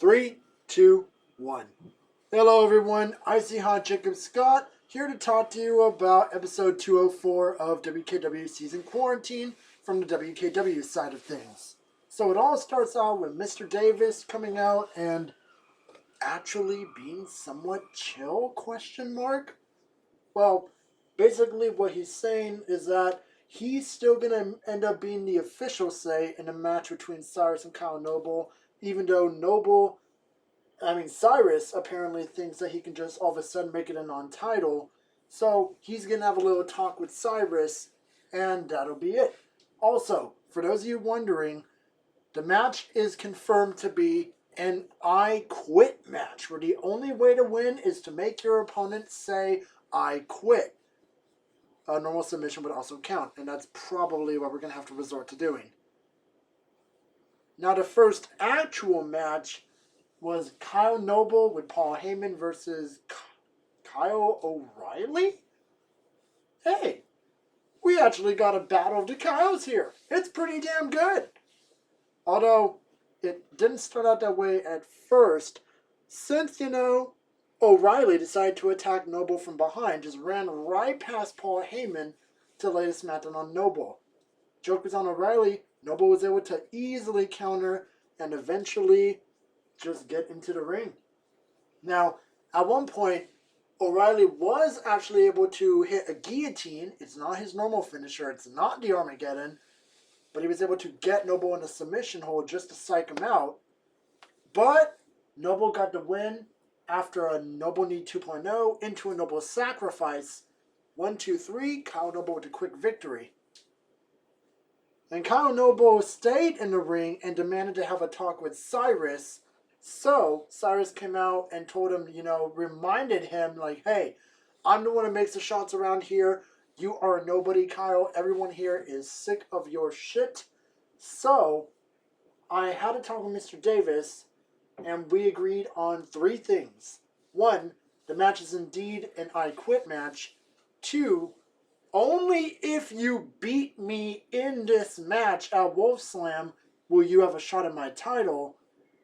3, 2, 1. Hello everyone, Icy Hot Jacob Scott here to talk to you about episode 204 of WKW Season Quarantine from the WKW side of things. So it all starts out with Mr. Davis coming out and actually being somewhat chill, question mark? Well, basically what he's saying is that he's still going to end up being the official say in a match between Cyrus and Kyle Noble, even though Cyrus apparently thinks that he can just all of a sudden make it a non-title. So he's going to have a little talk with Cyrus, and that'll be it. Also, for those of you wondering, the match is confirmed to be an I quit match, where the only way to win is to make your opponent say, I quit. A normal submission would also count, and that's probably what we're going to have to resort to doing. Now, the first actual match was Kyle Noble with Paul Heyman versus Kyle O'Reilly? Hey, we actually got a battle of the Kyles here. It's pretty damn good. Although, it didn't start out that way at first, since, O'Reilly decided to attack Noble from behind, just ran right past Paul Heyman to lay the smackdown on Noble. Joke was on O'Reilly. Noble was able to easily counter and eventually just get into the ring. Now, at one point, O'Reilly was actually able to hit a guillotine. It's not his normal finisher. It's not the Armageddon. But he was able to get Noble in a submission hold just to psych him out. But Noble got the win after a Noble Knee 2.0 into a Noble Sacrifice. 1, 2, 3, Kyle Noble with a quick victory. And Kyle Noble stayed in the ring and demanded to have a talk with Cyrus. So Cyrus came out and told him, reminded him, like, hey, I'm the one who makes the shots around here. You are a nobody, Kyle. Everyone here is sick of your shit. So I had to talk with Mr. Davis, and we agreed on 3 things. 1, the match is indeed an I Quit match. 2, only if you beat me in this match at Wolf Slam will you have a shot at my title.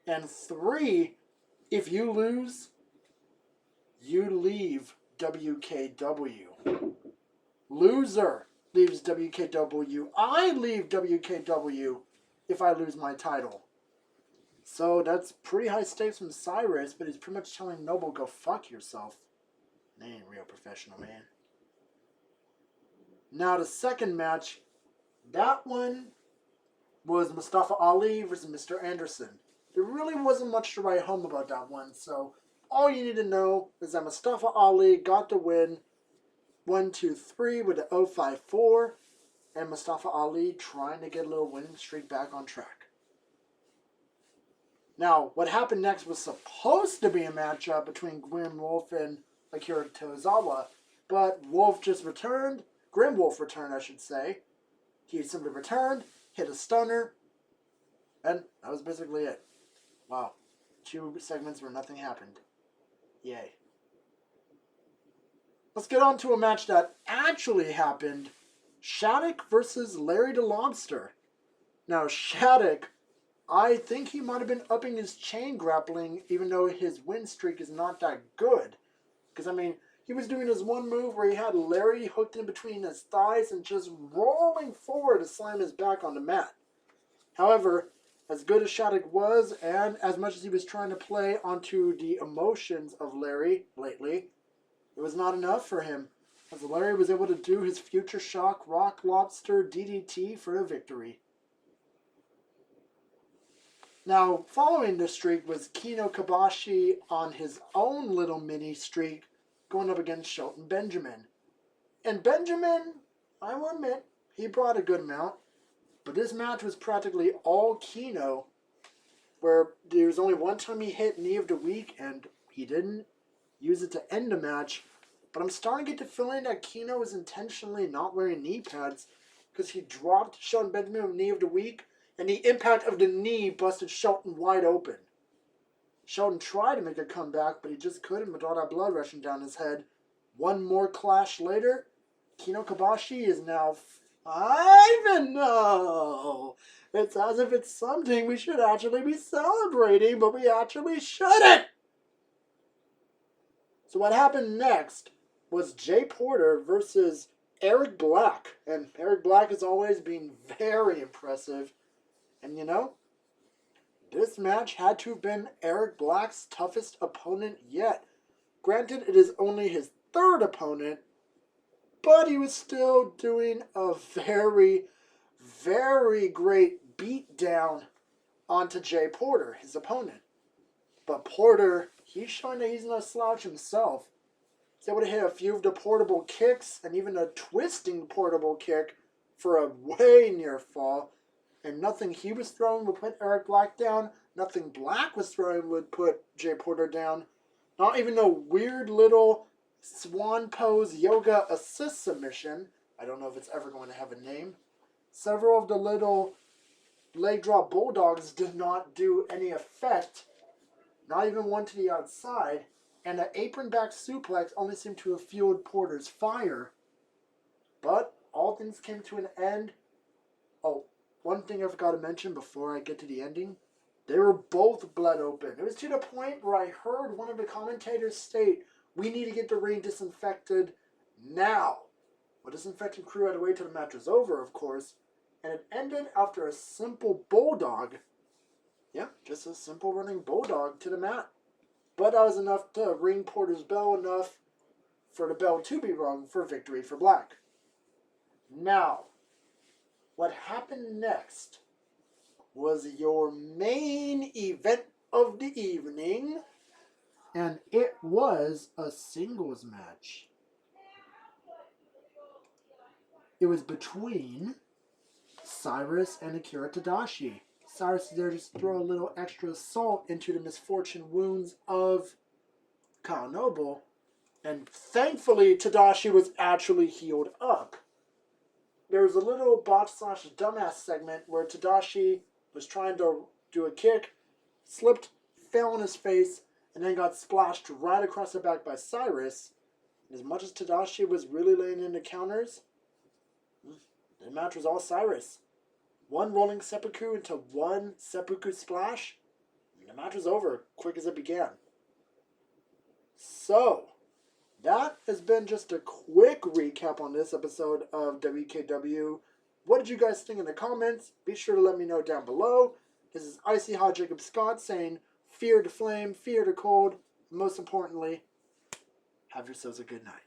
And 3, if you lose, you leave WKW. Loser leaves WKW. I leave WKW if I lose my title. So that's pretty high stakes from Cyrus, but he's pretty much telling Noble, go fuck yourself. They ain't real professional, man. Now the second match, that one was Mustafa Ali versus Mr. Anderson. There really wasn't much to write home about that one, so all you need to know is that Mustafa Ali got the win 1, 2, 3 with the 054, and Mustafa Ali trying to get a little winning streak back on track. Now, what happened next was supposed to be a matchup between Gwen Wolf and Akira Tozawa, but Wolf just returned. Grim Wolf returned, I should say. He simply returned, hit a stunner, and that was basically it. Wow. 2 segments where nothing happened. Yay. Let's get on to a match that actually happened. Shattuck versus Larry the Lobster. Now, Shattuck, I think he might have been upping his chain grappling, even though his win streak is not that good. Because, he was doing his one move where he had Larry hooked in between his thighs and just rolling forward to slam his back on the mat. However, as good as Shattuck was, and as much as he was trying to play onto the emotions of Larry lately, it was not enough for him, as Larry was able to do his Future Shock Rock Lobster DDT for the victory. Now, following this streak was Kino Kabashi on his own little mini streak, going up against Shelton Benjamin. And Benjamin, I will admit, he brought a good amount. But this match was practically all Kino, where there was only one time he hit Knee of the Week, and he didn't use it to end the match. But I'm starting to get the feeling that Kino was intentionally not wearing knee pads, because he dropped Shelton Benjamin with Knee of the Week, and the impact of the knee busted Shelton wide open. Shelton tried to make a comeback, but he just couldn't with all that blood rushing down his head. One more clash later, Kino Kabashi is now 5-0. It's as if it's something we should actually be celebrating, but we actually shouldn't. So what happened next was Jay Porter versus Eric Black. And Eric Black has always been very impressive. And you know, this match had to have been Eric Black's toughest opponent yet. Granted, it is only his third opponent, but he was still doing a very, very great beatdown onto Jay Porter, his opponent. But Porter, he's showing that he's no slouch himself. He's able to hit a few of the portable kicks and even a twisting portable kick for a way near fall. And nothing he was throwing would put Eric Black down. Nothing Black was throwing would put Jay Porter down. Not even a weird little swan pose yoga assist submission. I don't know if it's ever going to have a name. Several of the little leg drop bulldogs did not do any effect. Not even one to the outside. And an apron back suplex only seemed to have fueled Porter's fire. But all things came to an end. Oh, one thing I forgot to mention before I get to the ending. They were both bled open. It was to the point where I heard one of the commentators state, "We need to get the ring disinfected now." Well, disinfecting crew had to wait till the match was over, of course. And it ended after a simple bulldog. Yeah, just a simple running bulldog to the mat. But that was enough to ring Porter's bell enough for the bell to be rung for victory for Black. Now, what happened next was your main event of the evening, and it was a singles match. It was between Cyrus and Akira Tadashi. Cyrus is there to just throw a little extra salt into the misfortune wounds of Kyle Noble, and thankfully Tadashi was actually healed up. There was a little botch / dumbass segment where Tadashi was trying to do a kick, slipped, fell on his face, and then got splashed right across the back by Cyrus. And as much as Tadashi was really laying into counters, the match was all Cyrus. One rolling seppuku into one seppuku splash, and the match was over quick as it began. So, that has been just a quick recap on this episode of WKW. What did you guys think in the comments? Be sure to let me know down below. This is Icy Hot Jacob Scott saying, fear the flame, fear the cold, and most importantly, have yourselves a good night.